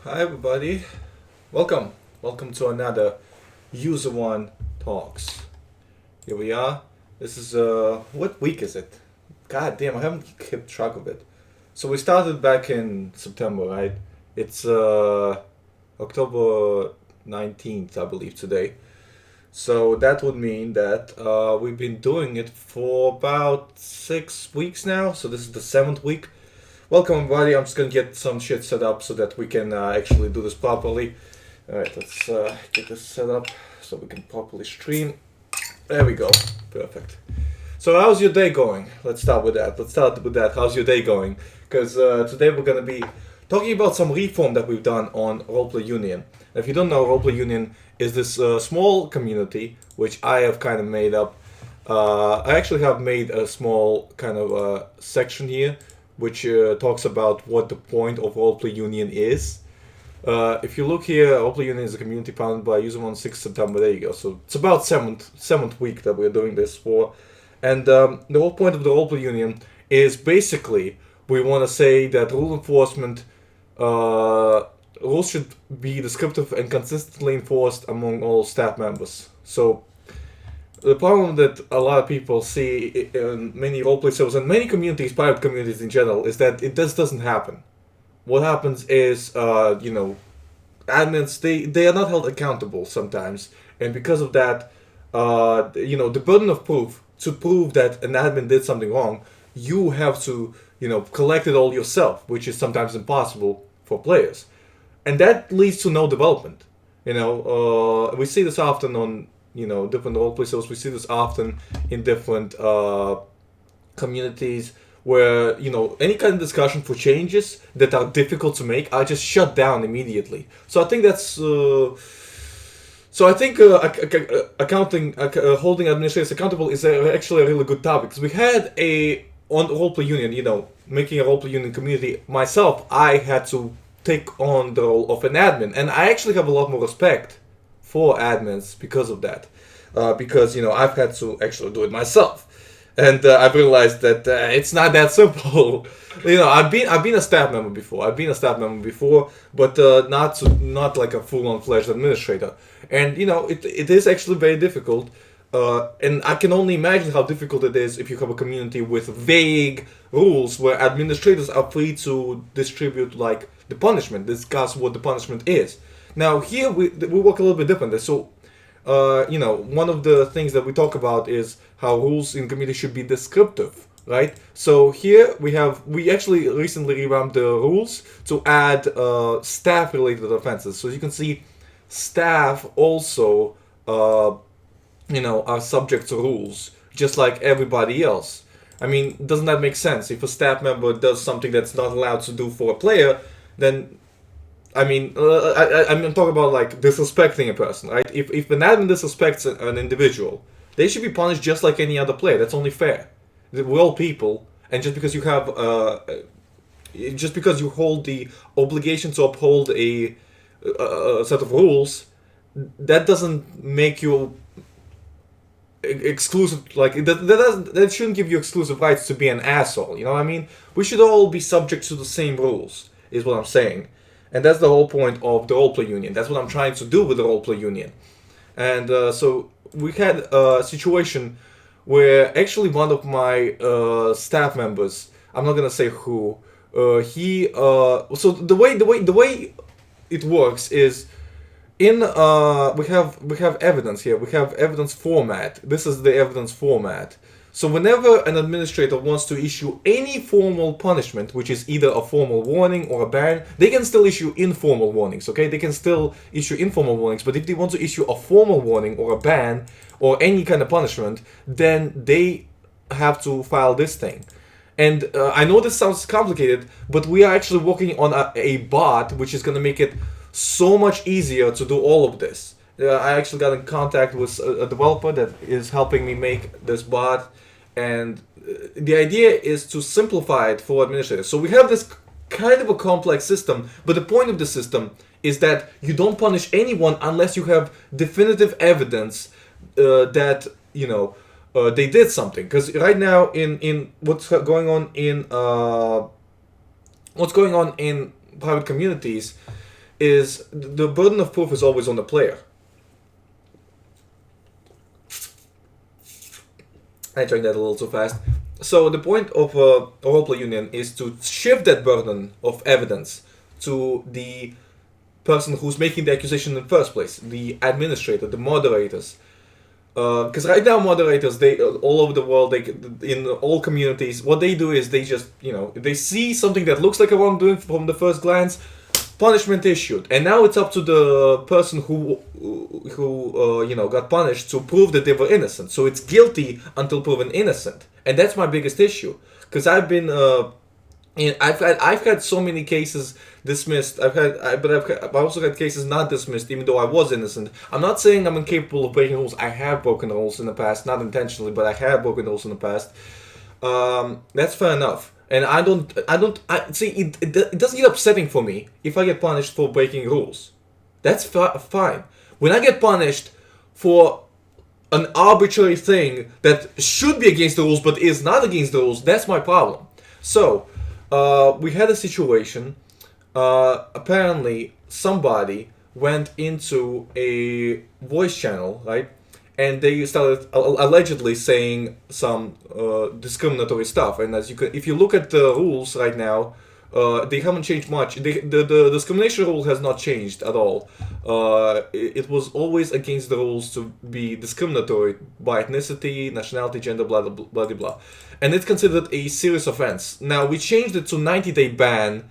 Hi everybody, welcome to another Userone Talks. Here we are. This is what week is it? God damn, I haven't kept track of it. So we started back in September, right? It's October 19th, I believe, today. So that would mean that we've been doing it for about 6 weeks now. So this is the seventh week. Welcome everybody. I'm just gonna get some shit set up so that we can actually do this properly. Alright, let's get this set up so we can properly stream. There we go. Perfect. So how's your day going? Let's start with that. How's your day going? Because today we're gonna be talking about some reform that we've done on Roleplay Union. If you don't know, Roleplay Union is this small community which I have kind of made up. I actually have made a small kind of section here which talks about what the point of Roleplay Union is. If you look here, Roleplay Union is a community founded by Userone on 6th September. There you go. So it's about seventh week that we're doing this for. And the whole point of the Roleplay Union is basically we want to say that rule enforcement, rules should be descriptive and consistently enforced among all staff members. So the problem that a lot of people see in many roleplay servers and many communities, private communities in general, is that it just doesn't happen. What happens is, admins, they are not held accountable sometimes, and because of that, the burden of proof to prove that an admin did something wrong, you have to, collect it all yourself, which is sometimes impossible for players, and that leads to no development. We see this often on different roleplay servers. We see this often in different communities where any kind of discussion for changes that are difficult to make are just shut down immediately. So I think that's holding administrators accountable is actually a really good topic, because we had on Roleplay Union, making a Roleplay Union community. Myself, I had to take on the role of an admin, and I actually have a lot more respect for admins because of that, because I've had to actually do it myself, and I've realized that it's not that simple. I've been a staff member before, but not like a full-on fledged administrator, and it is actually very difficult. And I can only imagine how difficult it is if you have a community with vague rules where administrators are free to distribute like the punishment, discuss what the punishment is. Now here we work a little bit differently. So, one of the things that we talk about is how rules in community should be descriptive, right? So here we actually recently revamped the rules to add staff-related offenses. So you can see, staff also are subject to rules just like everybody else. I mean, doesn't that make sense? If a staff member does something that's not allowed to do for a player, then I'm talking about like disrespecting a person, right? If an admin disrespects an individual, they should be punished just like any other player. That's only fair. We're all people, and just because you hold the obligation to uphold a set of rules, that doesn't make you exclusive. Like that shouldn't give you exclusive rights to be an asshole. You know what I mean? We should all be subject to the same rules, is what I'm saying. And that's the whole point of the Roleplay Union. That's what I'm trying to do with the Roleplay Union. And so we had a situation where actually one of my staff members, I'm not gonna say who, so the way it works is, we have evidence here. We have evidence format. This is the evidence format. So whenever an administrator wants to issue any formal punishment, which is either a formal warning or a ban, they can still issue informal warnings, okay? They can still issue informal warnings, but if they want to issue a formal warning or a ban or any kind of punishment, then they have to file this thing. And I know this sounds complicated, but we are actually working on a bot which is going to make it so much easier to do all of this. I actually got in contact with a developer that is helping me make this bot, and the idea is to simplify it for administrators. So we have this kind of a complex system, but the point of the system is that you don't punish anyone unless you have definitive evidence that they did something. Because right now in what's going on in private communities is the burden of proof is always on the player. I drank that a little too fast. So the point of a roleplay union is to shift that burden of evidence to the person who's making the accusation in the first place, the administrator, the moderators. Because right now moderators, they all over the world, they in all communities, what they do is they just, they see something that looks like a wrongdoing from the first glance, punishment issued, and now it's up to the person who got punished to prove that they were innocent. So it's guilty until proven innocent, and that's my biggest issue. Because I've had so many cases dismissed. I've also had cases not dismissed, even though I was innocent. I'm not saying I'm incapable of breaking rules. I have broken rules in the past, not intentionally, but I have broken rules in the past. That's fair enough. And I see. It doesn't get upsetting for me if I get punished for breaking rules. That's fine. When I get punished for an arbitrary thing that should be against the rules but is not against the rules, that's my problem. So, we had a situation. Apparently, somebody went into a voice channel, right? And they started allegedly saying some discriminatory stuff. And if you look at the rules right now, they haven't changed much. The discrimination rule has not changed at all. It was always against the rules to be discriminatory by ethnicity, nationality, gender, blah blah blah blah blah. And it's considered a serious offense. Now we changed it to 90-day ban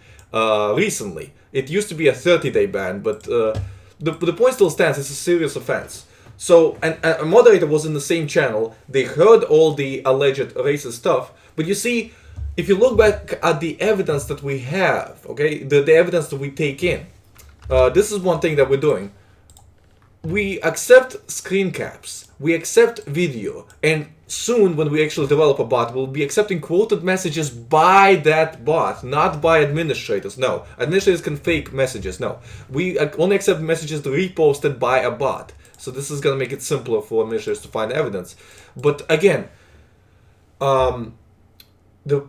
recently. It used to be a 30-day ban, but the point still stands. It's a serious offense. So, and a moderator was in the same channel. They heard all the alleged racist stuff. But you see, if you look back at the evidence that we have, okay, the evidence that we take in, this is one thing that we're doing. We accept screen caps, we accept video, and soon when we actually develop a bot, we'll be accepting quoted messages by that bot, not by administrators. No, administrators can fake messages. No, we only accept messages reposted by a bot. So this is going to make it simpler for administrators to find evidence. But again, the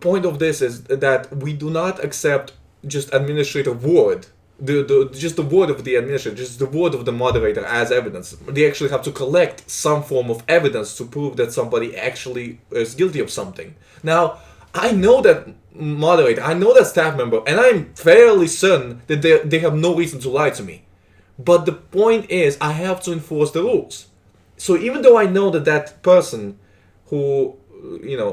point of this is that we do not accept just administrator word, just the word of the administrator, just the word of the moderator as evidence. They actually have to collect some form of evidence to prove that somebody actually is guilty of something. Now, I know that moderator, I know that staff member, and I'm fairly certain that they have no reason to lie to me. But the point is, I have to enforce the rules. So even though I know that that person who,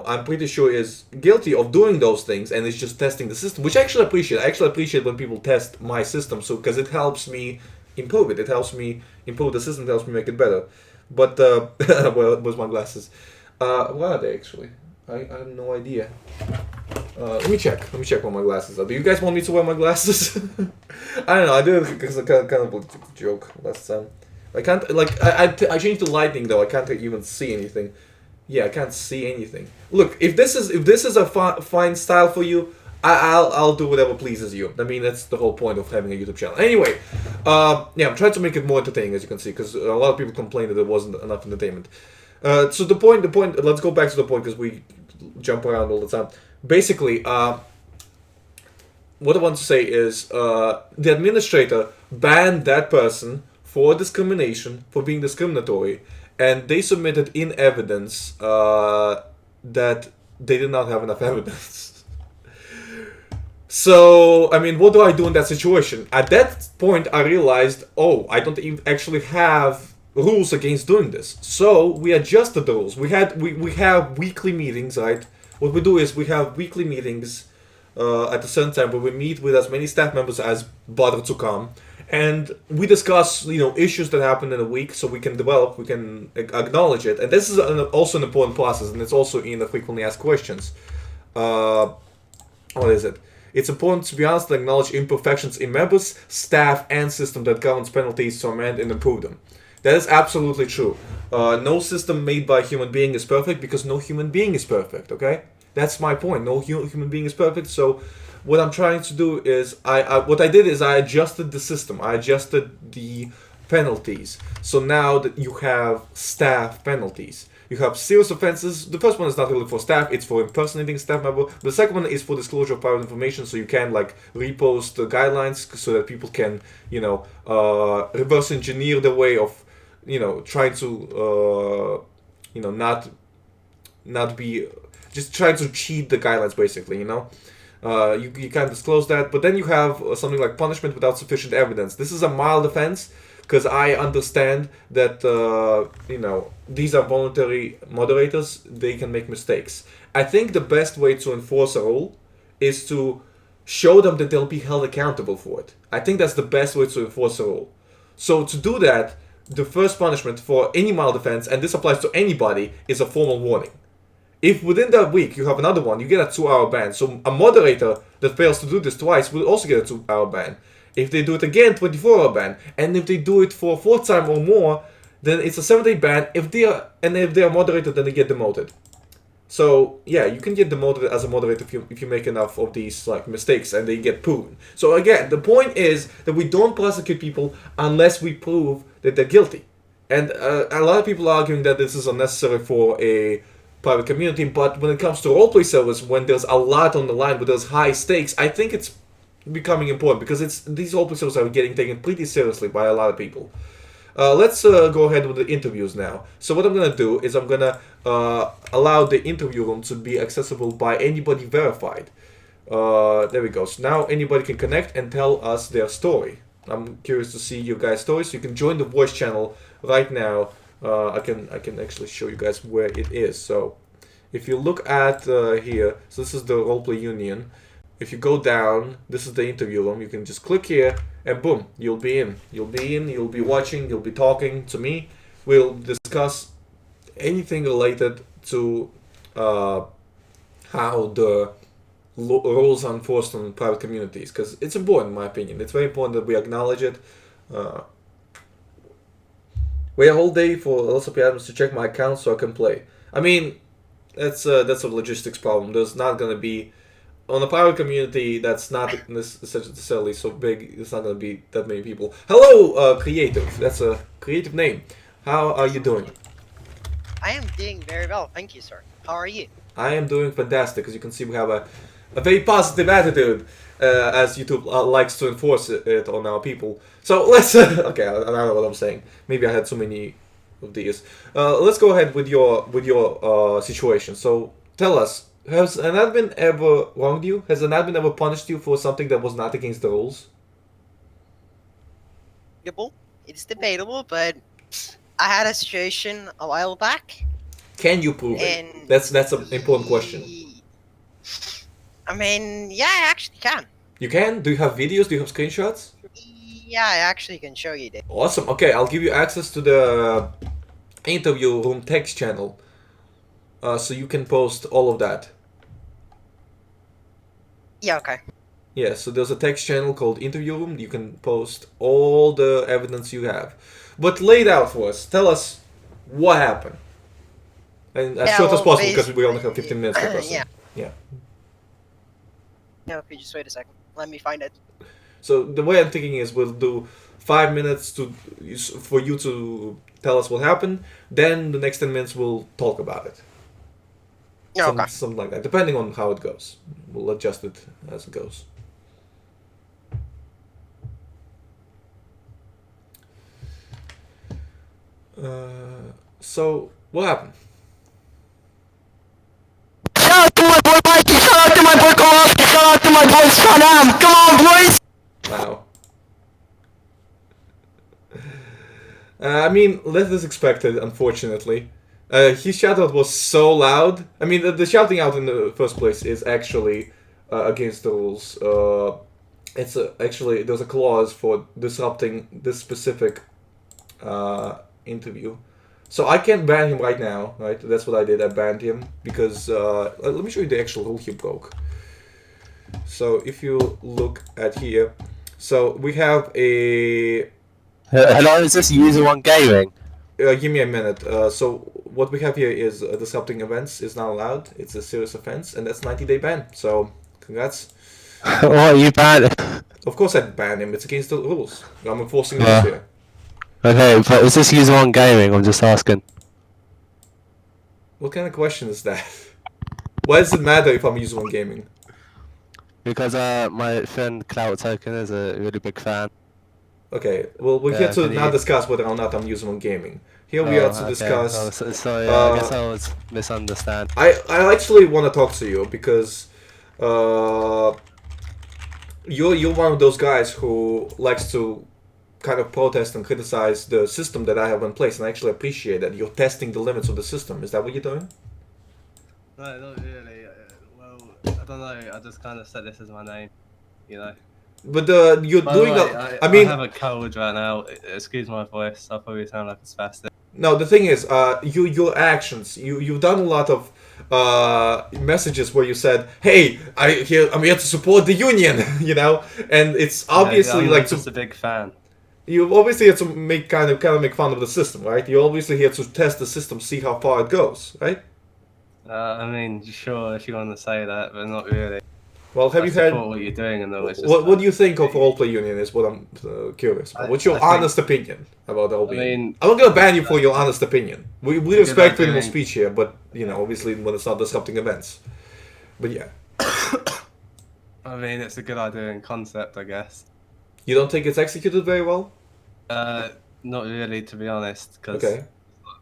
I'm pretty sure is guilty of doing those things and is just testing the system, which I actually appreciate. I actually appreciate when people test my system, so because it helps me improve it. It helps me improve the system. It helps me make it better. But where's my glasses? Where are they actually? I have no idea. Let me check what my glasses are. Do you guys want me to wear my glasses? I don't know. I did it because I kind of a joke last time. I can't, I changed the lighting though. I can't even see anything. Yeah, I can't see anything. Look, if this is a fine style for you, I'll do whatever pleases you. I mean, that's the whole point of having a YouTube channel. Anyway, I'm trying to make it more entertaining, as you can see, because a lot of people complained that there wasn't enough entertainment. So the point. Let's go back to the point because we jump around all the time. Basically, what I want to say is the administrator banned that person for discrimination, for being discriminatory, and they submitted in evidence that they did not have enough evidence. So, I mean, what do I do in that situation? At that point, I realized, I don't even actually have rules against doing this. So we adjusted the rules. We have weekly meetings, right? What we do is we have weekly meetings at a certain time where we meet with as many staff members as bother to come, and we discuss issues that happen in a week, so we can acknowledge it. And this is also an important process, and it's also in the frequently asked questions. What is it? It's important to be honest and acknowledge imperfections in members, staff, and system that governs penalties to amend and improve them. That is absolutely true. No system made by a human being is perfect because no human being is perfect, okay? That's my point. No human being is perfect. So what I'm trying to do is, I adjusted the system. I adjusted the penalties. So now that you have staff penalties. You have serious offenses. The first one is not really for staff; it's for impersonating a staff member. The second one is for disclosure of private information, so you can like repost the guidelines so that people can, reverse engineer the way of, trying to, not be just trying to cheat the guidelines, basically. You can't disclose that, but then you have something like punishment without sufficient evidence. This is a mild offense because I understand that these are voluntary moderators. They can make mistakes. I think the best way to enforce a rule is to show them that they'll be held accountable for it. I think that's the best way to enforce a rule. So to do that, the first punishment for any mild offense, and this applies to anybody, is a formal warning. If within that week you have another one, you get a 2-hour ban. So a moderator that fails to do this twice will also get a 2-hour ban. If they do it again, 24-hour ban. And if they do it for a fourth time or more, then it's a 7-day ban. If they are moderator, then they get demoted. So yeah, you can get demoted as a moderator if you make enough of these like mistakes and they get proven. So again, the point is that we don't prosecute people unless we prove that they're guilty. And a lot of people are arguing that this is unnecessary for a private community, but when it comes to roleplay servers, when there's a lot on the line, when there's high stakes, I think it's becoming important because these roleplay servers are getting taken pretty seriously by a lot of people. Let's go ahead with the interviews now. So what I'm gonna do is I'm gonna allow the interview room to be accessible by anybody verified. There we go. So now anybody can connect and tell us their story. I'm curious to see your guys' stories. So you can join the voice channel right now. I can actually show you guys where it is. So if you look at here, so this is the Roleplay Union. If you go down, this is the interview room. You can just click here and boom, you'll be in. You'll be watching, you'll be talking to me. We'll discuss anything related to how the rules are enforced on private communities, because it's important in my opinion. It's very important that we acknowledge it. Wait a whole day for lots of admins to check my account so I can play. I mean, that's a logistics problem. There's not gonna be on a private community that's not necessarily so big. It's not gonna be that many people. Hello, creative. That's a creative name. How are you doing? I am doing very well, thank you, sir. How are you? I am doing fantastic. As you can see, we have a very positive attitude, as YouTube likes to enforce it on our people. So let's okay, I don't know what I'm saying. Maybe I had so many of these. Let's go ahead with your situation. So tell us, has an admin ever wronged you? Has an admin ever punished you for something that was not against the rules? It's debatable, but I had a situation a while back. Can you prove it? That's an important question. I mean, yeah, I actually can. You can? Do you have videos? Do you have screenshots? Yeah, I actually can show you that. Awesome. Okay, I'll give you access to the interview room text channel, so you can post all of that. Yeah, okay. Yeah, so there's a text channel called interview room. You can post all the evidence you have. But lay it out for us. Tell us what happened. And as short as possible, because we only have 15 minutes per person. Yeah. Yeah, okay, just wait a second. Let me find it. So the way I'm thinking is we'll do 5 minutes for you to tell us what happened. Then the next 10 minutes we'll talk about it. Yeah, okay. Something like that, depending on how it goes. We'll adjust it as it goes. So, what happened? Shout out to my boy Mikey, shout out to my boy Kowalski, shout out to my boy Sanam. Come on, boys! Wow. I mean, less is expected, unfortunately. His shoutout was so loud. I mean, the shouting out in the first place is actually against the rules. It's actually, there's a clause for disrupting this specific interview. So I can ban him right now, right? That's what I did. I banned him because let me show you the actual rule he broke. So if you look at here, so we have a. Hello, is this Userone Gaming? Give me a minute. So what we have here is disrupting events is not allowed. It's a serious offense, and that's 90-day ban. So congrats. What, you banned? Of course I banned him. It's against the rules. I'm enforcing this here. Okay, but is this Userone Gaming? I'm just asking. What kind of question is that? Why does it matter if I'm Userone Gaming? Because my friend Cloud Token is a really big fan. Okay, well, we're here to can now you- discuss whether or not I'm Userone Gaming. Here we are to okay. discuss. Oh, sorry, uh, I guess I was misunderstand. I actually want to talk to you because you're one of those guys who likes to kind of protest and criticize the system that I have in place, and I actually appreciate that you're testing the limits of the system. Is that what you're doing? No, not really. Well, I don't know. I just kind of said this as my name, you know. But you're By the doing. way, I mean, I have a cold right now. Excuse my voice. I'll probably sound like a spastic. no. The thing is, your actions. You've done a lot of messages where you said, "Hey, I'm here to support the union," you know, and it's obviously I'm like just a big fan. you obviously here to make kind of make fun of the system, right? You're obviously here to test the system, see how far it goes, right? I mean, sure, if you want to say that, but not really. Well, have I you support had? what you're doing, and all. What do you think of Roleplay Union? Is what I'm curious about. What's your I think- honest opinion about the Roleplay Union? mean, I'm not gonna ban you for your honest opinion. We It's a respect good freedom of idea. speech here, but you know, obviously when it's not disrupting events. But yeah, I mean, it's a good idea in concept, I guess. you don't think it's executed very well? Not really, to be honest. Cause Okay.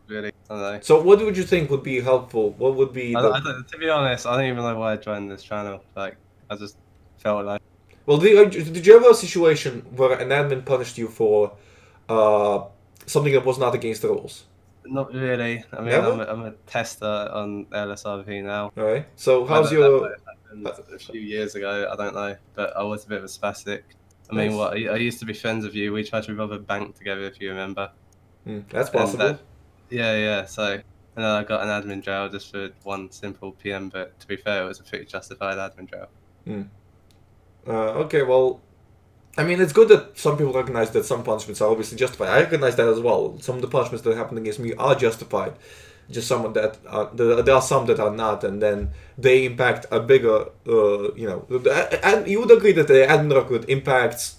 Really, I don't know. So what would you think would be helpful? What would be the? To be honest, I don't even know why I joined this channel. Like, I just felt like. Well, did you ever have a situation where an admin punished you for something that was not against the rules? Not really. I mean, Never? I'm a tester on LSRP now. All right. So how's Whether your? that might have happened a few years ago, I don't know. But I was a bit of a spastic. I mean, Nice. what? I used to be friends with you. We tried to rob a bank together, if you remember. That's And possible. Yeah. So, and then I got an admin jail just for one simple PM. But to be fair, it was a pretty justified admin jail. Okay, well, I mean, it's good that some people recognize that some punishments are obviously justified. I recognize that as well. Some of the punishments that happen against me are justified. Just some of that, there are some that are not, and then they impact a bigger, and you would agree that the admin record impacts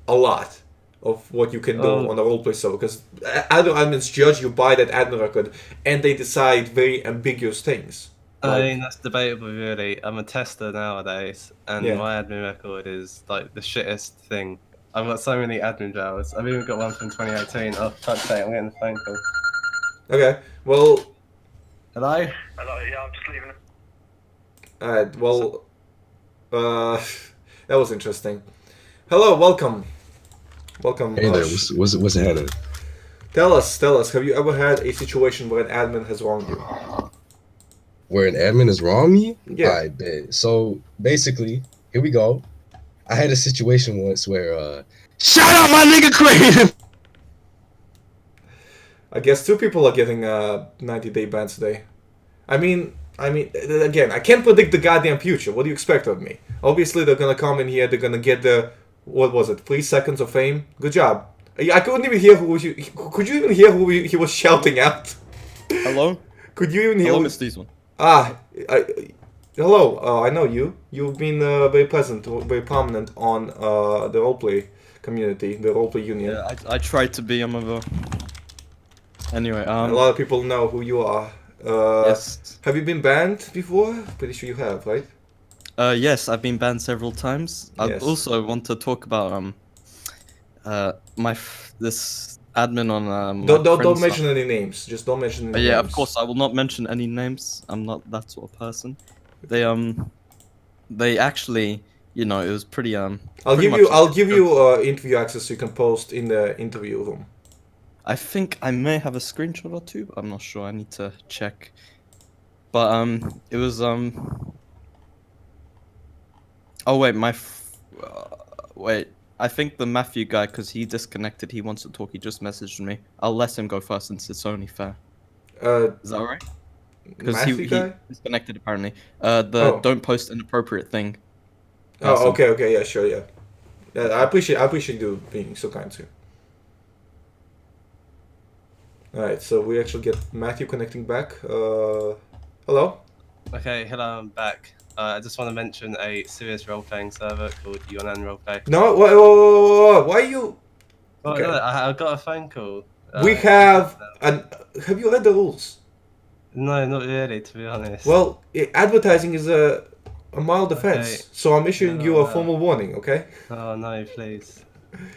a lot of what you can do Oh. on a roleplay server, because other admins judge you by that admin record, and they decide very ambiguous things. I mean, that's debatable, really. I'm a tester nowadays, and Yeah. my admin record is like the shittest thing. I've got so many admin jails. I've even got one from 2018. Oh, fuck's sake, I'm getting a phone call. Okay, well, Hello? Hello, yeah, I'm just leaving. alright, well, that was interesting. Hello, welcome. Welcome. Hey there, Hush. what's ahead? Tell us, have you ever had a situation where an admin has wronged you? Where an admin is wrong me? Yeah. I bet. So basically, here we go. I had a situation once where shout out my nigga Crane. I guess 2 people are getting 90-day bans today. I mean, again, I can't predict the goddamn future. What do you expect of me? Obviously, they're gonna come in here, they're gonna get the, what was it, 3 seconds of fame? Good job. I couldn't even hear could you even hear who he was shouting at? Hello? Could you even hear Hello, who- Mr. Eastman. Hello, I know you. You've been very present, very prominent on the roleplay community, the roleplay union. Yeah, I tried to be on my vote. Anyway, A lot of people know who you are. yes. Have you been banned before? Pretty sure you have, right? Yes, I've been banned several times. I Yes. also want to talk about this admin on my Don't friend's mention any names. Just don't mention any yeah, names. of course, I will not mention any names. I'm not that sort of person. They actually, you know, it was pretty I'll pretty give much you like I'll a give joke. you interview access so you can post in the interview room. I think I may have a screenshot or two. But I'm not sure. I need to check. But it was Oh wait, wait. I think the Matthew guy, because he disconnected, he wants to talk. He just messaged me. I'll let him go first since it's only fair. Is that alright? Because Matthew he guy? disconnected apparently. Oh. Don't post inappropriate thing. Oh, person. okay, yeah, sure, yeah. Yeah, I appreciate you being so kind to. Alright, so we actually get Matthew connecting back. Hello? Okay, hello, I'm back. I just want to mention a serious role-playing server called Userone Roleplay. No, why are you... Oh, Okay. no, I got a phone call. We have... Have you read the rules? No, not really, to be honest. Well, advertising is a mild offense, Okay. so I'm issuing you a No. formal warning, okay? Oh no, please.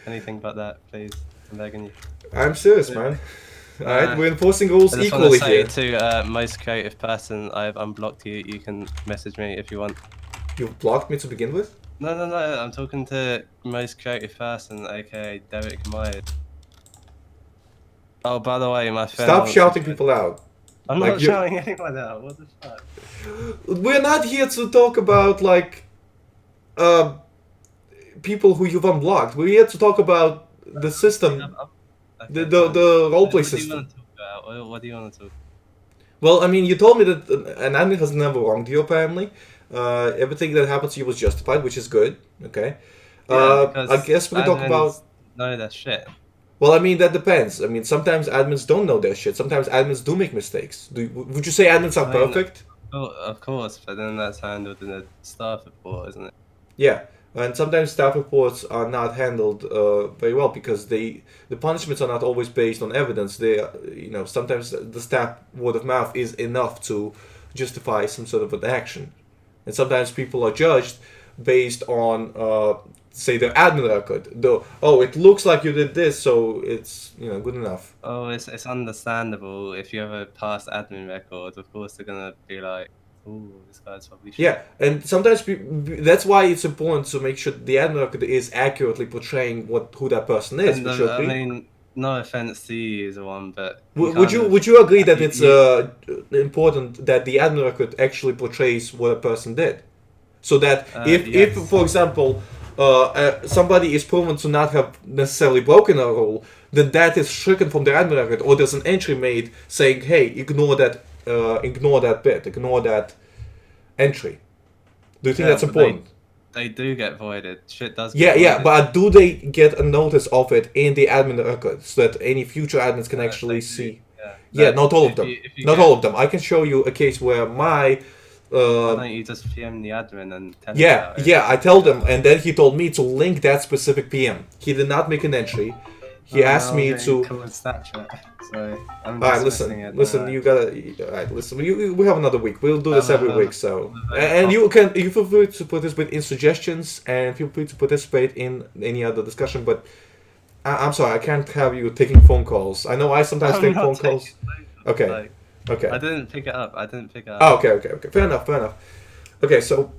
Anything but that, please. I'm begging you. I'm serious, man. Alright, we're enforcing rules I just want to equally say here. to most creative person, I've unblocked you. You can message me if you want. You blocked me to begin with? No, I'm talking to most creative person, aka Derek Myers. Oh, by the way, my friend. Stop wants shouting to- people out. I'm like not you- shouting anyone out. What the fuck? We're not here to talk about, like, people who you've unblocked. We're here to talk about the system, Okay, the roleplay what system. do you want to talk about? What do you want to talk? Well, I mean, you told me that an admin has never wronged you, apparently. Everything that happened to you was justified, which is good. Okay. Because I guess we can talk admins about... know that shit. Well, I mean, that depends. I mean, sometimes admins don't know their shit. Sometimes admins do make mistakes. Would you say admins are I mean, perfect? Oh, of course, but then that's handled in a staff report, isn't it? Yeah. And sometimes staff reports are not handled very well because the punishments are not always based on evidence. They, sometimes the staff word of mouth is enough to justify some sort of an action, and sometimes people are judged based on, say, their admin record. Though, it looks like you did this, so it's good enough. Oh, it's understandable if you have a past admin record. Of course, they're gonna be like, "Ooh, this guy's probably." Yeah, and sometimes that's why it's important to make sure the admin record is accurately portraying who that person is. And, Would you I agree? mean, no offense to you, user one, but Would you agree that it's important that the admin record actually portrays what a person did, so that if yes. for example somebody is proven to not have necessarily broken a rule, then that is stricken from the admin record, or there's an entry made saying, "Hey, ignore that bit, ignore that entry." Do you think that's but important? They do get voided. Shit does. Yeah, Get yeah, voided. but do they get a notice of it in the admin record so that any future admins can actually They do, see? Yeah, Yeah, not all of If them. you Not get- all of them. I can show you a case where my. Why don't you just PM the admin and tell him Yeah, about it? yeah, I told him, and then he told me to link that specific PM. He did not make an entry. He asked me to. Call it Snapchat. So I'm Alright, dismissing it. listen. You gotta. Alright, listen. We have another week. We'll do this every week. So, and you feel free to participate in suggestions and feel free to participate in any other discussion. But I'm sorry, I can't have you taking phone calls. I know I sometimes I'm take not phone calls. taking Okay. Like, Okay. I didn't pick it up. Oh, okay. Fair enough. Okay, so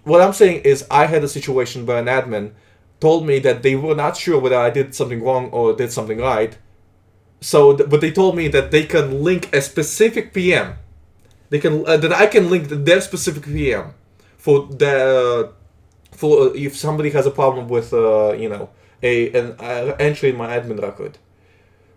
what I'm saying is I had a situation where an admin told me that they were not sure whether I did something wrong or did something right. So, but they told me that they can link a specific PM. They can that I can link their specific PM for if somebody has a problem with an entry in my admin record.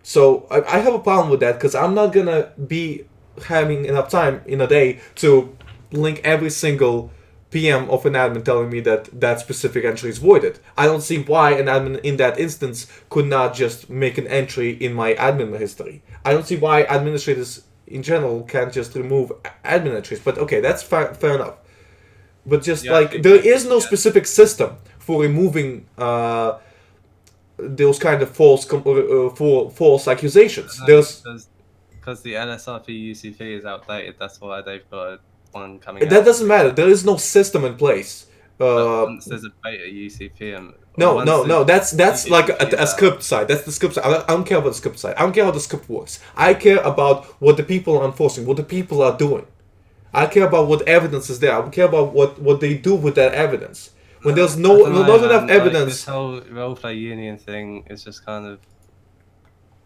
So I have a problem with that because I'm not gonna be having enough time in a day to link every single PM of an admin telling me that specific entry is voided. I don't see why an admin in that instance could not just make an entry in my admin history. I don't see why administrators in general can't just remove admin entries. But okay, that's fair enough. But just there is no specific system for removing those kind of false accusations. Because the LSRP UCP is outdated. That's why they've got one coming out. That doesn't matter. There is no system in place. Once there's a beta UCP. No. That's like a script side. That's the script side. I don't care about the script side. I don't care how the script works. I care about what the people are enforcing, what the people are doing. I care about what evidence is there. I care about what they do with that evidence. When there's not enough evidence. This whole roleplay union thing is just kind of,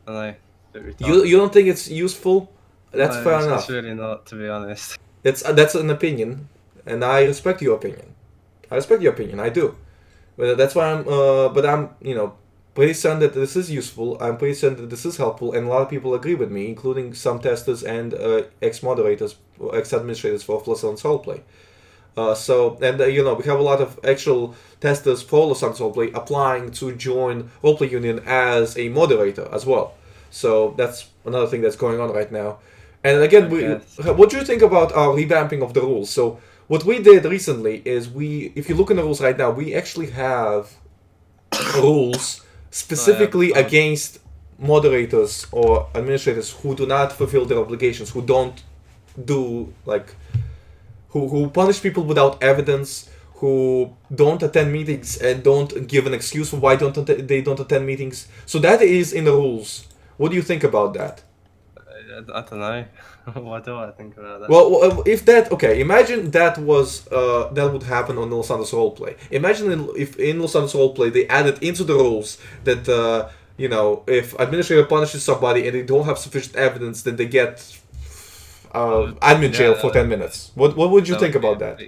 I don't know, a bit retarded. You don't think it's useful? That's fair enough. It's really not, to be honest. That's an opinion, and I respect your opinion. I do. But that's why I'm pretty certain that this is useful. I'm pretty certain that this is helpful, and a lot of people agree with me, including some testers and ex-moderators, ex-administrators for Los Angeles Roleplay. We have a lot of actual testers for Los Angeles Roleplay applying to join Roleplay Union as a moderator as well. So that's another thing that's going on right now. And again, what do you think about our revamping of the rules? So what we did recently is if you look in the rules right now, we actually have rules specifically against moderators or administrators who do not fulfill their obligations, who don't do like who punish people without evidence, who don't attend meetings and don't give an excuse for why they don't attend meetings. So that is in the rules. What do you think about that? I don't know. What do I think about that? Well, if that imagine that was that would happen on Los Santos Roleplay. Imagine if in Los Santos Roleplay they added into the rules that if administrator punishes somebody and they don't have sufficient evidence, then they get admin jail for 10 minutes. What would you think about that?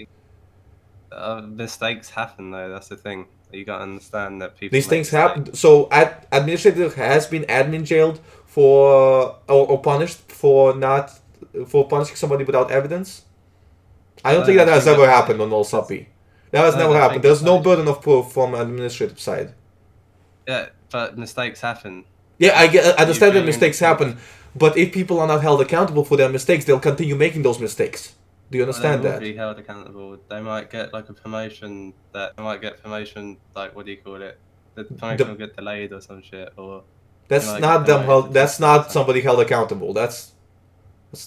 Mistakes happen though. That's the thing. You gotta understand that people. These make things happen. mistakes. So, administrator has been admin jailed for or punished for punishing somebody without evidence. I don't think that has ever happened on LSAP. That has never happened. There's no burden of proof from administrative side. Yeah, but mistakes happen. Yeah, I understand that mistakes happen, but if people are not held accountable for their mistakes, they'll continue making those mistakes. Do you understand They will that? be held accountable. They might get like a promotion. Like what do you call it? The promotion will get delayed or some shit. Or That's like, not them. like, That's not somebody held accountable. That's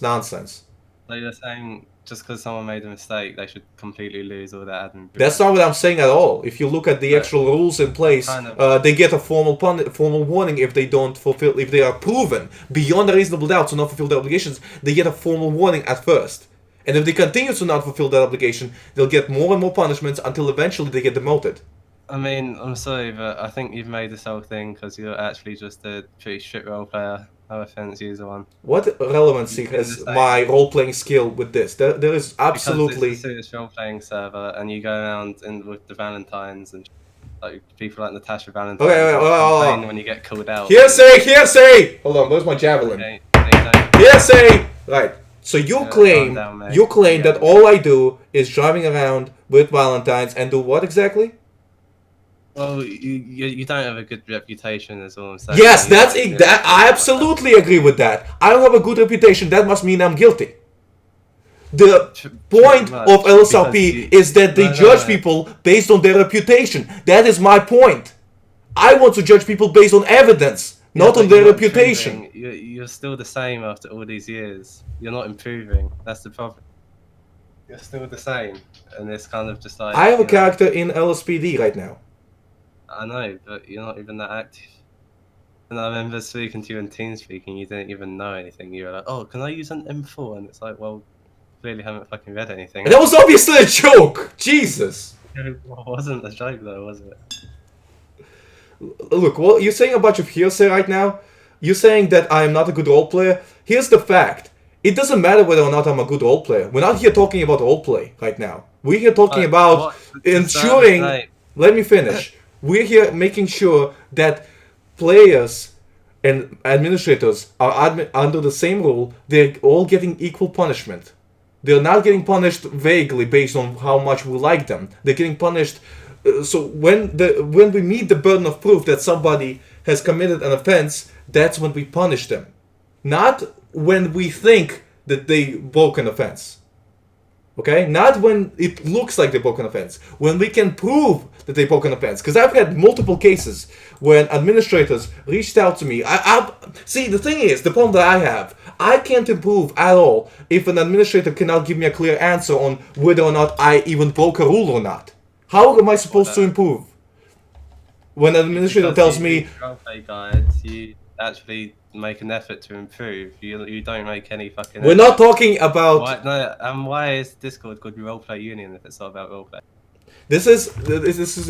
nonsense. so you're saying just because someone made a mistake, they should completely lose all their admin. That's not what I'm saying at all. If you look at the actual rules in place, they get a formal warning if they don't fulfill, if they are proven beyond a reasonable doubt to not fulfill their obligations. They get a formal warning at first, and if they continue to not fulfill that obligation, they'll get more and more punishments until eventually they get demoted. I mean, I'm sorry, but I think you've made this whole thing because you're actually just a pretty shit role player. No offense, Userone. What relevancy has my role-playing skill with this? There is absolutely... Because it's a serious role-playing server, and you go around with the Valentines and like people like Natasha Valentine. Okay, when you get called out. Hearsay! Hold on, where's my javelin? Hearsay! Right. So you claim that all I do is driving around with Valentines and do what exactly? Well, you don't have a good reputation, is all I'm saying. Yes, I absolutely agree with that. I don't have a good reputation. That must mean I'm guilty. The point of LSRP is that they judge people based on their reputation. That is my point. I want to judge people based on evidence, not on their reputation. You're still the same after all these years. You're not improving. That's the problem. You're still the same, and it's kind of just like... I have a character in LSPD right now. I know, but you're not even that active. And I remember speaking to you in TeamSpeak and you didn't even know anything. You were like, oh, can I use an M4? And it's like, well, clearly haven't fucking read anything. And that was obviously a joke! Jesus! It wasn't a joke though, was it? Look, well, you're saying a bunch of hearsay right now. You're saying that I am not a good role player. Here's the fact. It doesn't matter whether or not I'm a good role player. We're not here talking about roleplay right now. We're here talking about ensuring... Let me finish. We're here making sure that players and administrators are under the same rule. They're all getting equal punishment. They're not getting punished vaguely based on how much we like them. They're getting punished. So when we meet the burden of proof that somebody has committed an offense, that's when we punish them. Not when we think that they broke an offense. Okay? Not when it looks like they broke an offense. When we can prove that they broke an offense. Because I've had multiple cases when administrators reached out to me. See, the thing is, the problem that I have, I can't improve at all if an administrator cannot give me a clear answer on whether or not I even broke a rule or not. How am I supposed to improve? When an administrator tells me... Roleplay guides, you actually make an effort to improve. You don't make any fucking... We're not talking about... Why is Discord called Roleplay Union if it's not about roleplay? This is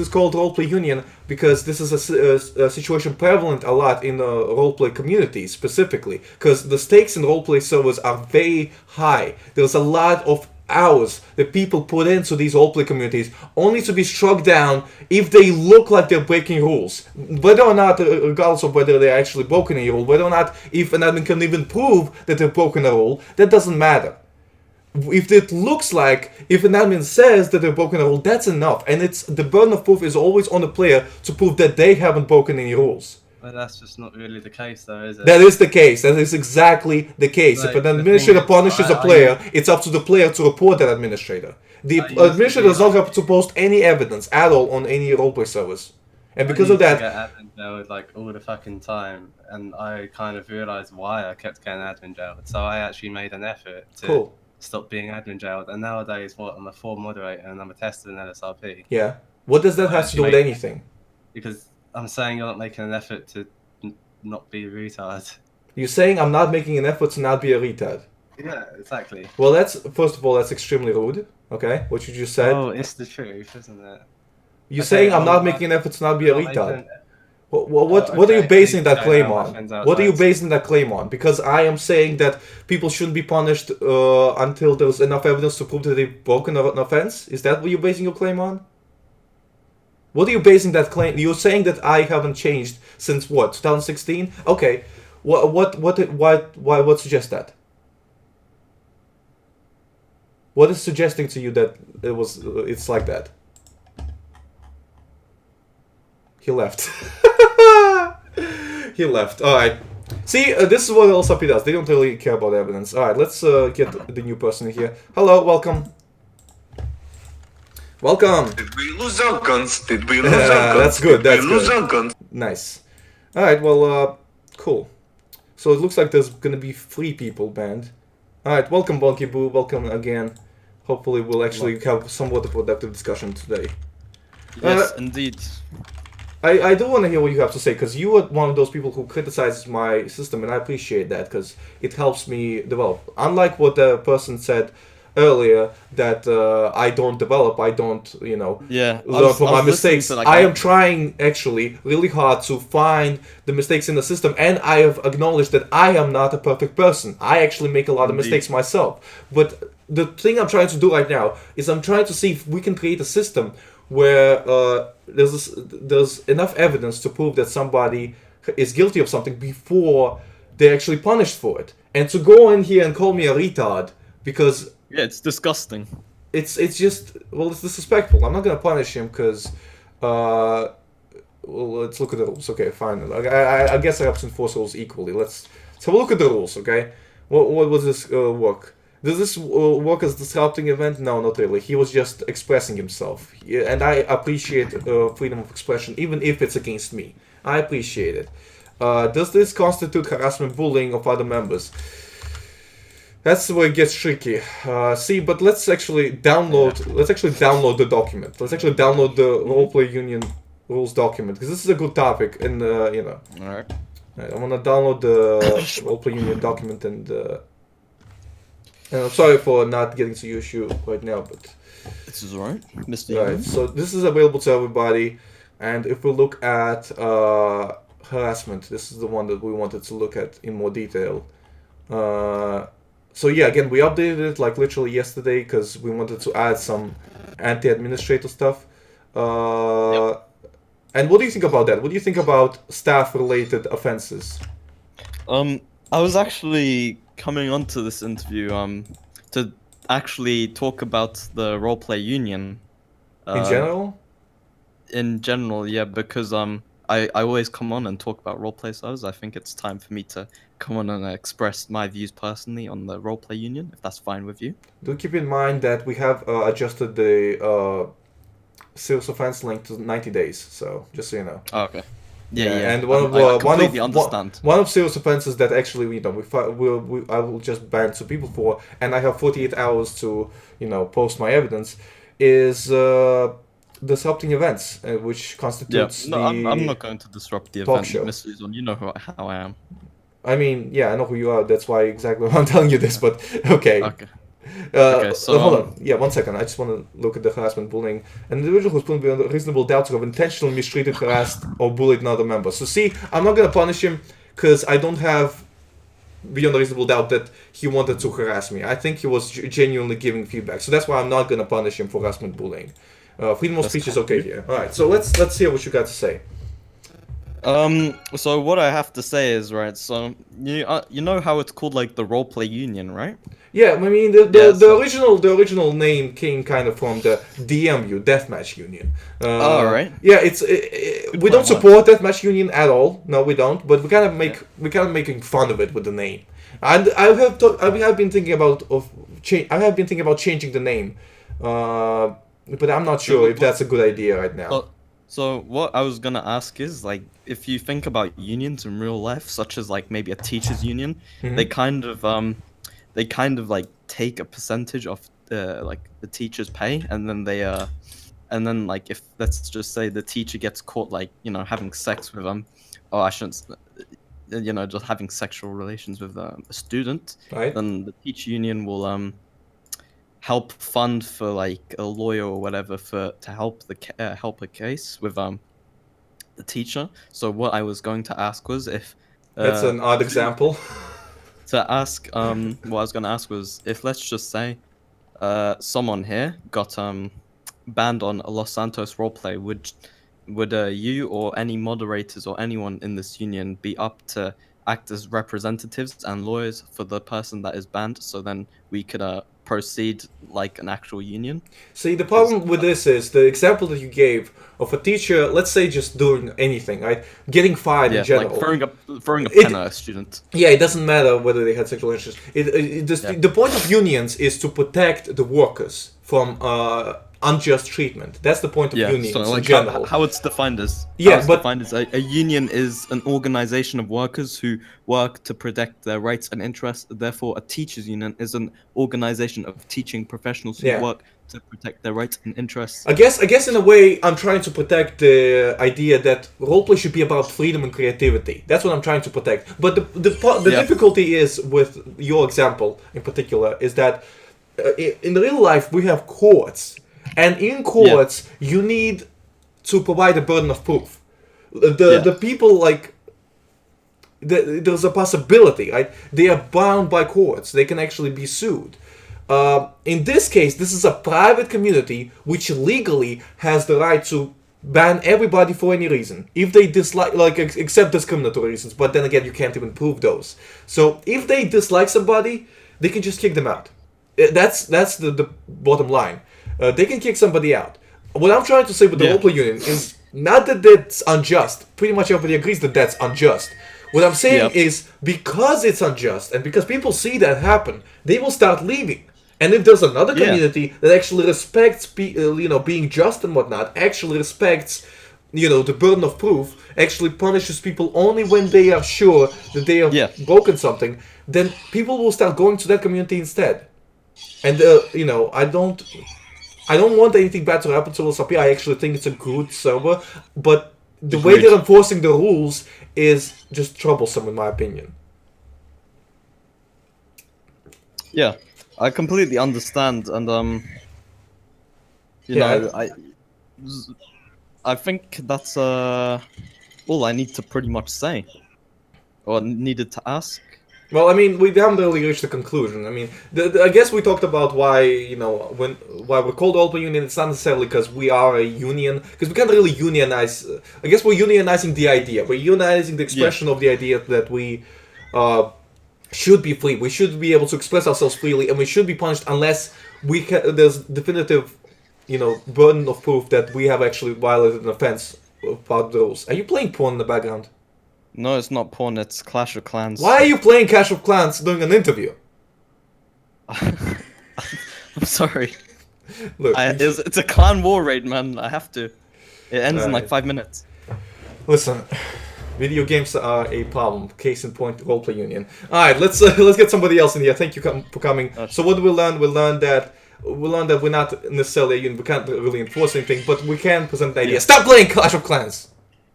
called Roleplay Union because this is a situation prevalent a lot in the roleplay community specifically. Because the stakes in roleplay servers are very high. There's a lot of hours that people put into these roleplay communities only to be struck down if they look like they're breaking rules. Whether or not, regardless of whether they're actually broken a rule, whether or not if an admin can even prove that they've broken a rule, that doesn't matter. If it looks like, if an admin says that they've broken a rule, that's enough. And it's the burden of proof is always on the player to prove that they haven't broken any rules. But that's just not really the case though, is it? That is the case. That is exactly the case. If an administrator punishes a player, it's up to the player to report that administrator. The administrator does not have to post any evidence at all on any roleplay servers. And because of that, jailed like all the fucking time, and I kind of realized why I kept getting admin jailed. So I actually made an effort to Cool. stop being admin jailed. And nowadays, I'm a full moderator and I'm a tester in LSRP. Yeah. What does that I have to do actually with made- anything? Because I'm saying you're not making an effort to not be a retard. You're saying I'm not making an effort to not be a retard. Yeah, exactly. Well, first of all, that's extremely rude. Okay, what you just said. Oh, it's the truth, isn't it? You're Okay, saying I'm not I'm making an effort to not be a I'm not retard. making- What are you okay, basing that okay, claim now my on? friend's What are you outside. basing that claim on? Because I am saying that people shouldn't be punished until there's enough evidence to prove that they've broken an offense. Is that what you're basing your claim on? What are you basing that claim? You're saying that I haven't changed since what? 2016? Okay. What suggests that? What is suggesting to you that it's like that? He left. He left. Alright. See, this is what LSRP does. They don't really care about evidence. Alright, let's get the new person in here. Hello, welcome. Welcome. Did we lose our guns? Did we lose our guns? That's good, that's Did we lose good. our guns? Nice. Alright, well, cool. So it looks like there's gonna be 3 people banned. Alright, welcome Bonky Boo, welcome again. Hopefully we'll actually have somewhat a productive discussion today. Yes, indeed. I do want to hear what you have to say, because you are one of those people who criticizes my system, and I appreciate that, because it helps me develop. Unlike what the person said earlier, that I don't develop, I don't, Yeah, learn from my listening mistakes. to that I guy. am trying, actually, really hard to find the mistakes in the system, and I have acknowledged that I am not a perfect person. I actually make a lot of Indeed. mistakes myself. But the thing I'm trying to do right now is I'm trying to see if we can create a system where there's enough evidence to prove that somebody is guilty of something before they're actually punished for it. And to go in here and call me a retard because Yeah, it's disgusting. it's just, well, it's disrespectful. I'm not gonna punish him because well, let's look at the rules. Okay, fine. I guess I have to enforce rules equally. Let's have a look at the rules. Okay, what was this work? Does this work as disrupting event? No, not really. He was just expressing himself. Yeah, and I appreciate freedom of expression, even if it's against me. I appreciate it. Does this constitute harassment, bullying of other members? That's where it gets tricky. See, but let's actually download. Let's actually download the document. Let's actually download the Roleplay Union rules document, because this is a good topic. And Alright. I want to download the Roleplay Union document and I'm sorry for not getting to your issue right now, but This is alright, Mr. right. Union. So this is available to everybody, and if we look at harassment, this is the one that we wanted to look at in more detail. So yeah, again, we updated it like literally yesterday because we wanted to add some anti-administrator stuff. And what do you think about that? What do you think about staff-related offenses? I was actually coming onto this interview to actually talk about the roleplay union. In general? In general, yeah, because I always come on and talk about roleplay servers. I think it's time for me to come on and express my views personally on the roleplay union, if that's fine with you. Do keep in mind that we have adjusted the serious offense length to 90 days, so just so you know. Oh, okay. Yeah. And one of I completely understand. one of serious offenses that actually I will just ban 2 people for, and I have 48 hours to post my evidence, is disrupting events, which constitutes No, I'm not going to disrupt the talk event, show. Mr. Uzon. You know how I am. I mean, yeah, I know who you are. That's why exactly I'm telling you this. But okay. Okay. Okay, so, hold on. Yeah, 1 second. I just want to look at the harassment, bullying. An individual who's proven beyond reasonable doubt to have intentionally mistreated, harassed, or bullied another member. So see, I'm not gonna punish him because I don't have beyond reasonable doubt that he wanted to harass me. I think he was genuinely giving feedback. So that's why I'm not gonna punish him for harassment, bullying. Freedom of speech is okay here. All right. So let's hear what you got to say. So what I have to say is, right, so you know how it's called like the roleplay union, right? Yeah, I mean the original name came kind of from the DMU, Deathmatch Union. Alright. Yeah, we don't support Deathmatch Union at all. No, we don't. But we kind of making fun of it with the name. And I have been thinking about changing the name. But I'm not sure if that's a good idea right now. So what I was gonna ask is like, if you think about unions in real life, such as like maybe a teachers' union, they kind of like take a percentage of like the teacher's pay, and then and then like if let's just say the teacher gets caught like having sex with or I shouldn't just having sexual relations with a student, Right. then the teacher union will help fund for like a lawyer or whatever to help help a case with the teacher. So what I was going to ask was if That's an odd example. what I was going to ask was if, let's just say, someone here got banned on a Los Santos roleplay, would you or any moderators or anyone in this union be up to act as representatives and lawyers for the person that is banned, so then we could proceed like an actual union? See, the problem with this is the example that you gave of a teacher, let's say just doing anything, right? Getting fired in general. Like throwing a pen at a student. Yeah, it doesn't matter whether they had sexual interest. The point of unions is to protect the workers from unjust treatment. That's the point of unions so like in general. how it's defined as defined as a union is an organization of workers who work to protect their rights and interests. Therefore, a teachers union is an organization of teaching professionals who work to protect their rights and interests. I guess in a way I'm trying to protect the idea that roleplay should be about freedom and creativity. That's what I'm trying to protect. But the difficulty is with your example in particular is that in real life we have courts, and in courts you need to provide a burden of proof. The people like there's a possibility, right? They are bound by courts. They can actually be sued. In this case, this is a private community which legally has the right to ban everybody for any reason. If they dislike, except discriminatory reasons, but then again, you can't even prove those. So if they dislike somebody, they can just kick them out. That's the bottom line. They can kick somebody out. What I'm trying to say with the roleplay union is not that that's unjust. Pretty much everybody agrees that that's unjust. What I'm saying is because it's unjust and because people see that happen, they will start leaving. And if there's another community that actually respects, being just and whatnot, actually respects, the burden of proof, actually punishes people only when they are sure that they have broken something, then people will start going to that community instead. And I don't want anything bad to happen to LSRP. I actually think it's a good server, but the way they're enforcing the rules is just troublesome in my opinion. Yeah, I completely understand, and I think that's all I need to pretty much say, or needed to ask. Well, I mean, we haven't really reached a conclusion. I mean, I guess we talked about why why we're called Roleplay Union. It's not necessarily because we are a union, because we can't really unionize. I guess we're unionizing the idea. We're unionizing the expression of the idea that we should be free. We should be able to express ourselves freely, and we should be punished unless there's definitive, burden of proof that we have actually violated an offense about the rules. Are you playing porn in the background? No, it's not porn, it's Clash of Clans. Why are you playing Clash of Clans during an interview? I'm sorry. Look, it's a clan war raid, man. I have to. It ends in like 5 minutes. Listen, video games are a problem. Case in point, Roleplay Union. Alright, let's get somebody else in here. Thank you for coming. So what did we learn? We learned that we're not necessarily a union. We can't really enforce anything, but we can present the idea. Stop playing Clash of Clans!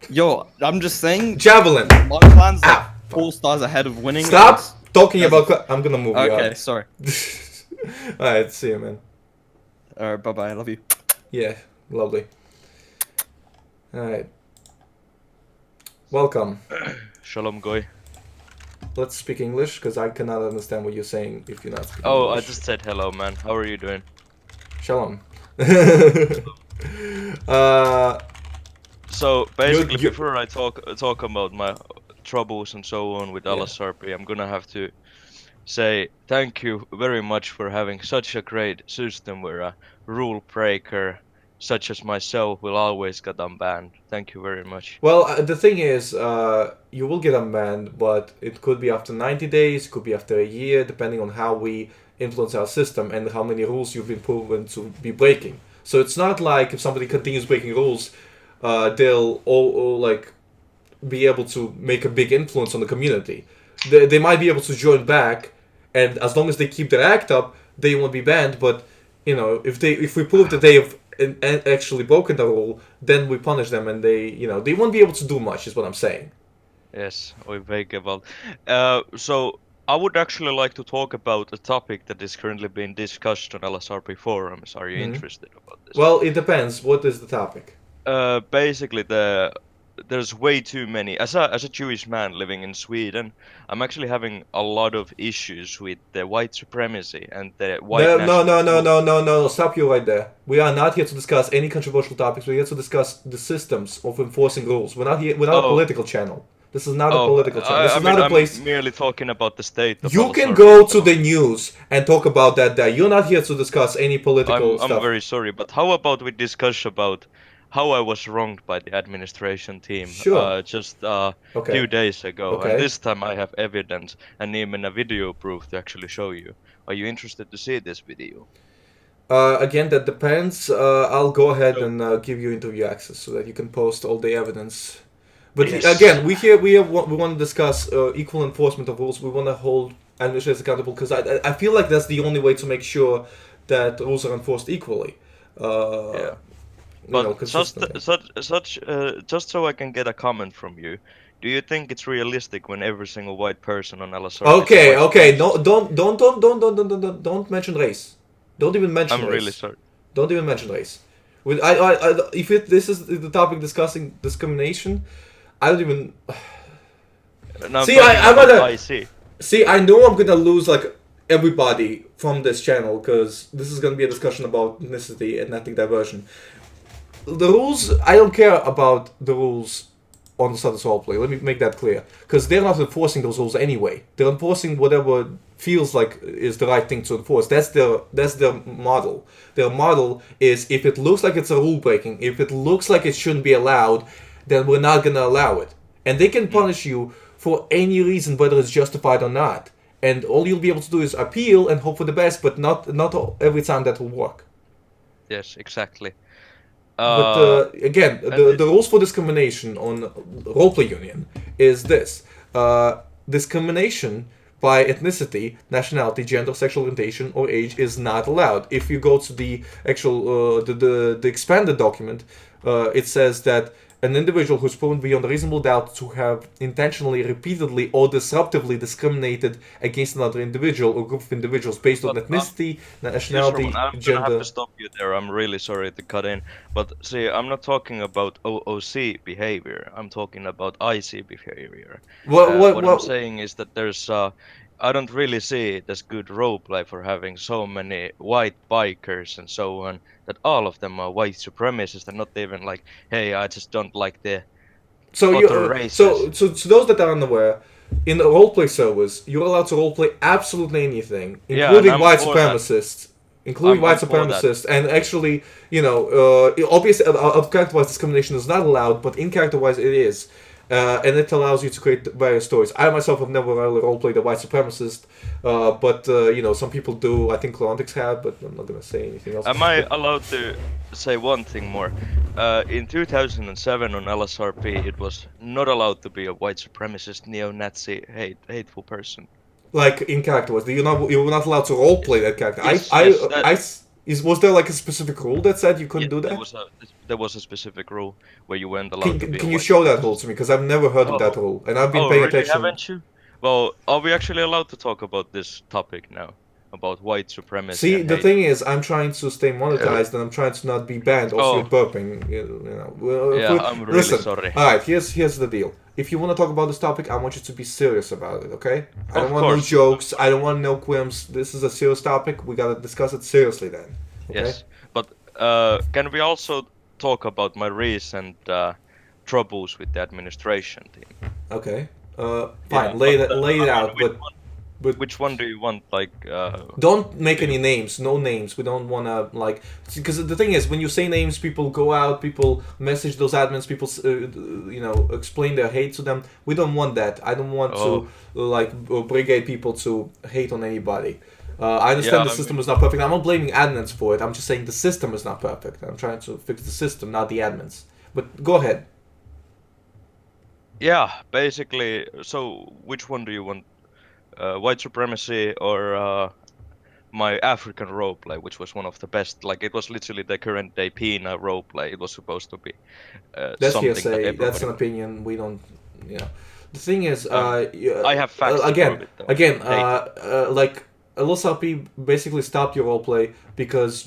Yo, I'm just saying. Javelin. My clan's like 4 stars ahead of winning. Stop talking about. I'm gonna move you out. Okay, sorry. Alright, see you, man. Alright, bye bye. I love you. Yeah, lovely. Alright. Welcome. Shalom, Goy. Let's speak English, because I cannot understand what you're saying if you're not speaking Oh, English. I just said hello, man. How are you doing? Shalom. So basically, before I talk about my troubles and so on with LSRP, I'm gonna have to say thank you very much for having such a great system where a rule breaker such as myself will always get unbanned. Thank you very much. Well, the thing is, you will get unbanned, but it could be after 90 days, it could be after a year, depending on how we influence our system and how many rules you've been proven to be breaking. So it's not like if somebody continues breaking rules, they'll all like be able to make a big influence on the community. They might be able to join back, and as long as they keep their act up, they won't be banned. But if we prove that they have actually broken the rule, then we punish them, and they won't be able to do much. Is what I'm saying. Yes, we make about. So I would actually like to talk about a topic that is currently being discussed on LSRP forums. Are you interested about this? Well, it depends. What is the topic? Basically, there's way too many. As a Jewish man living in Sweden, I'm actually having a lot of issues with the white supremacy and the white. No. Stop you right there. We are not here to discuss any controversial topics. We're here to discuss the systems of enforcing rules. We're not here. We're not a political channel. This is not a political channel. This is not a place. I'm merely talking about the state. You can go to the news and talk about that there. You're not here to discuss any political stuff. I'm very sorry, but how about we discuss about how I was wronged by the administration team just a few days ago. Okay. And this time I have evidence and even a video proof to actually show you. Are you interested to see this video? Again, that depends. I'll go ahead and give you interview access so that you can post all the evidence. But again, we want to discuss equal enforcement of rules. We want to hold administrators accountable because I feel like that's the only way to make sure that rules are enforced equally. But just so I can get a comment from you, do you think it's realistic when every single white person on LSR? Okay, no, don't mention race. Don't even mention race. I'm really sorry. Don't even mention race. If this is the topic discussing discrimination, I don't even. See, I know I'm gonna lose like everybody from this channel because this is gonna be a discussion about ethnicity and ethnic diversion. The rules, I don't care about the rules on the status roleplay. Let me make that clear. Because they're not enforcing those rules anyway. They're enforcing whatever feels like is the right thing to enforce. That's their model. Their model is if it looks like it's a rule breaking, if it looks like it shouldn't be allowed, then we're not going to allow it. And they can punish you for any reason, whether it's justified or not. And all you'll be able to do is appeal and hope for the best, but not every time that will work. Yes, exactly. But again, the rules for discrimination on Roleplay Union is this. Discrimination by ethnicity, nationality, gender, sexual orientation, or age is not allowed. If you go to the actual, the expanded document, it says that an individual who's proven beyond a reasonable doubt to have intentionally, repeatedly, or disruptively discriminated against another individual or group of individuals based on ethnicity, nationality, I'm gender. gonna have to stop you there. I'm really sorry to cut in, but see, I'm not talking about OOC behavior. I'm talking about IC behavior. What I'm saying is that there's I don't really see it as good roleplay for having so many white bikers and so on, that all of them are white supremacists and not even like, hey, I just don't like the other races. So those that are unaware, in the roleplay servers, you're allowed to roleplay absolutely anything, including white supremacists. And actually, obviously, out of character-wise discrimination is not allowed, but in character-wise it is. And it allows you to create various stories. I myself have never really roleplayed a white supremacist, but some people do. I think Clontics have, but I'm not gonna say anything else. Am I allowed to say one thing more? In 2007 on LSRP, it was not allowed to be a white supremacist, neo-Nazi, hateful person. Like in character-wise, you were not allowed to roleplay that character. Was there like a specific rule that said you couldn't do that? There was a specific rule where you weren't allowed to be. Can you show that rule to me? Because I've never heard of that rule, and I've been paying attention. Haven't you? Well, are we actually allowed to talk about this topic now? About white supremacy? See, the thing is, I'm trying to stay monetized, and I'm trying to not be banned. Also, you're burping. I'm really sorry. All right, here's the deal. If you want to talk about this topic, I want you to be serious about it, okay? I don't want no jokes. I don't want no quims. This is a serious topic. We gotta discuss it seriously then. Okay? Yes, but can we also talk about my recent troubles with the administration team? Okay. Fine. Lay it out. But which one do you want? Like, don't make any names. No names. We don't want to because the thing is, when you say names, people go out. People message those admins. People, explain their hate to them. We don't want that. I don't want to brigade people to hate on anybody. I understand the system is not perfect. I'm not blaming admins for it. I'm just saying the system is not perfect. I'm trying to fix the system, not the admins. But go ahead. Yeah, basically. So, which one do you want? White supremacy or my African roleplay, which was one of the best. Like it was literally the current day Pina roleplay. It was supposed to be That's something that hearsay. That's everybody. an opinion. We don't. Yeah. The thing is, I have facts to prove it, though. like LSRP basically stopped your roleplay because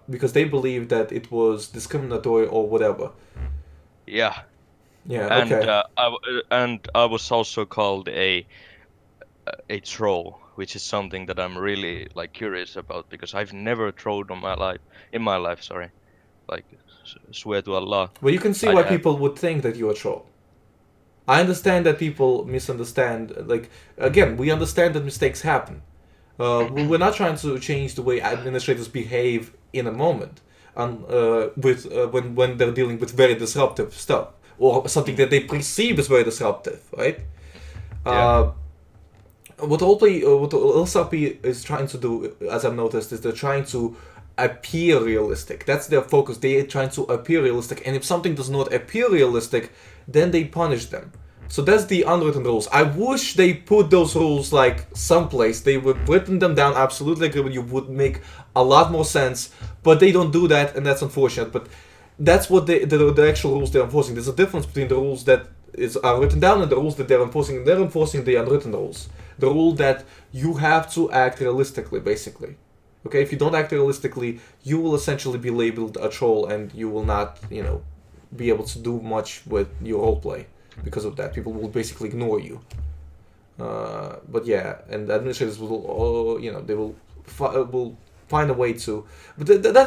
because they believed that it was discriminatory or whatever. Yeah. Yeah. And Okay. I was also called a troll, which is something that I'm really like curious about because I've never trolled in my life. Sorry, like swear to Allah. Well, you can see I why have. people would think that you're a troll. I understand that people misunderstand. Like again, we understand that mistakes happen. We're not trying to change the way administrators behave in a moment, when they're dealing with very disruptive stuff or something that they perceive as very disruptive, right? Yeah. What LSRP is trying to do, as I've noticed, is they're trying to appear realistic. That's their focus. They're trying to appear realistic, and if something does not appear realistic, then they punish them. So that's the unwritten rules. I wish they put those rules like someplace. They would written them down. Absolutely agree with you. Would make a lot more sense, but they don't do that, and that's unfortunate. But that's what the actual rules they're enforcing. There's a difference between the rules that are written down and the rules that they're enforcing. They're enforcing the unwritten rules. The rule that you have to act realistically, basically. Okay, if you don't act realistically, you will essentially be labeled a troll, and you will not, be able to do much with your roleplay because of that. People will basically ignore you. But yeah, and administrators will, they will find a way to. But that